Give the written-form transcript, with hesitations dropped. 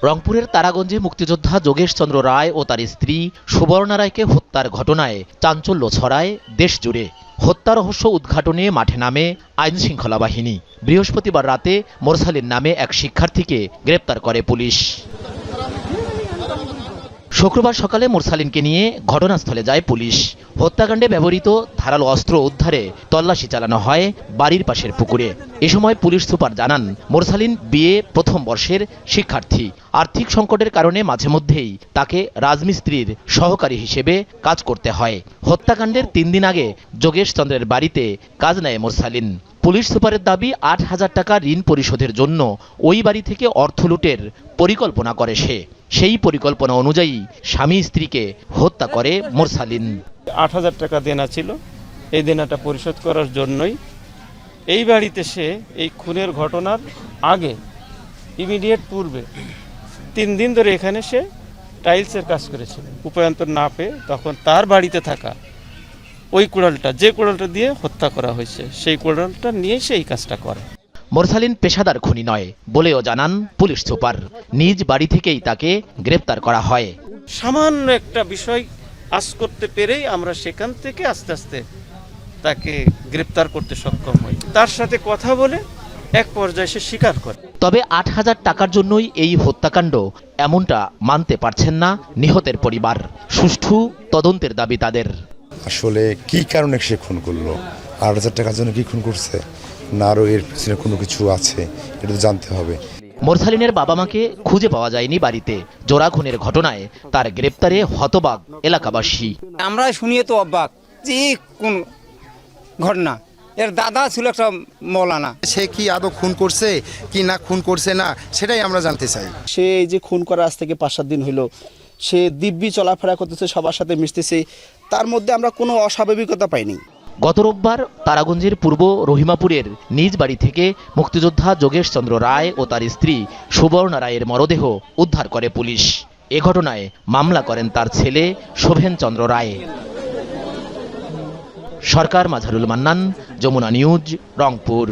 রংপুরের তারাগঞ্জে মুক্তিযোদ্ধা যোগেশ চন্দ্র রায় ও তার স্ত্রী সুবর্ণা রায়কে হত্যার ঘটনায় চাঞ্চল্য ছড়ায় দেশ জুড়ে। হত্যা রহস্য উদ্ঘাটনে মাঠে নামে আইনশৃঙ্খলা বাহিনী। বৃহস্পতিবার রাতে মোরসালিন নামে এক শিক্ষার্থীকে গ্রেপ্তার করে পুলিশ। শুক্রবার সকালে মোরসালিনকে নিয়ে ঘটনাস্থলে যায় পুলিশ। হত্যাকাণ্ডে ব্যবহৃত ধারালো অস্ত্র উদ্ধারে তল্লাশি চালানো হয় বাড়ির পাশের পুকুরে। এ সময় পুলিশ সুপার জানান, মোরসালিন বিএ প্রথম বর্ষের শিক্ষার্থী। আর্থিক সংকটের কারণে মাঝে মধ্যেই তাকে রাজমিস্ত্রির সহকারী হিসেবে কাজ করতে হয়। হত্যাকাণ্ডের 3 দিন আগে যোগেশ চন্দ্রের বাড়িতে কাজ নেয় মোরসালিন। পুলিশ সুপারের দাবি, 8,000 টাকা ঋণ পরিশোধের জন্য ওই বাড়ি থেকে অর্থ লুটের পরিকল্পনা করে সে। সেই পরিকল্পনা অনুযায়ী স্বামী স্ত্রীকে হত্যা করে মোরসালিন। 8,000 টাকা দেনা ছিল, এই দেনাটা পরিশোধ করার জন্যই এই বাড়িতে সে এই খুনের ঘটনার আগে ইমিডিয়েট পূর্বে 3 দিন ধরে এখানে সে টাইলসের কাজ করেছিল। উপায়ন্তর না পেয়ে তখন তার বাড়িতে থাকা ওই কুড়ালটা, যে কুড়ালটা দিয়ে হত্যা করা হয়েছে, সেই কুড়ালটা নিয়ে সে এই কাজটা করে। মোরসালিন পেশাদার খুনি নয় বলেও জানান পুলিশ সুপার। নিজ বাড়ি থেকেই তাকে গ্রেপ্তার করা হয়। সামান্য একটা বিষয় আজ করতে পেরেই আমরা সেখান থেকে আস্তে আস্তে তাকে গ্রেপ্তার করতে সক্ষম হই। তার সাথে কথা বলে এক পর্যায়ে সে স্বীকার করে। তবে 8,000 টাকার জন্যই এই হত্যাকাণ্ড, এমনটা মানতে পারছেন না নিহতের পরিবার। সুষ্ঠু তদন্তের দাবি তাদের। আসলে কি কারণে সে খুন করলো, 8,000 টাকার জন্য কি খুন করছে, না আরও এর পিছনে কোনো কিছু আছে, এটা তো জানতে হবে। মোরসালিনের বাবা মাকে খুঁজে পাওয়া যায়নি বাড়িতে। জোড়া খুনের ঘটনায় তার গ্রেপ্তারে হতবাক এলাকাবাসী। আমরা শুনিয়ে তো অবাক যে কোন ঘটনা। এর দাদা ছিল একটা মৌলানা। সে কি আদৌ খুন করছে কি না খুন করছে না, সেটাই আমরা জানতে চাই। সে এই যে খুন করা আজ থেকে 5-7 দিন হলো, সে দিব্যি চলাফেরা করতেছে, সবার সাথে মিশতেছে, তার মধ্যে আমরা কোনো অস্বাভাবিকতা পাইনি। গত রোববার তারাগঞ্জের পূর্ব রহিমাপুরের নিজ বাড়ি থেকে মুক্তিযোদ্ধা যোগেশ চন্দ্র রায় ও তার স্ত্রী সুবর্ণা রায়ের মরদেহ উদ্ধার করে পুলিশ। এ ঘটনায় মামলা করেন তার ছেলে শোভেন চন্দ্র রায়। সরকার, মাঝারুল মান্নান, যমুনা নিউজ, রংপুর।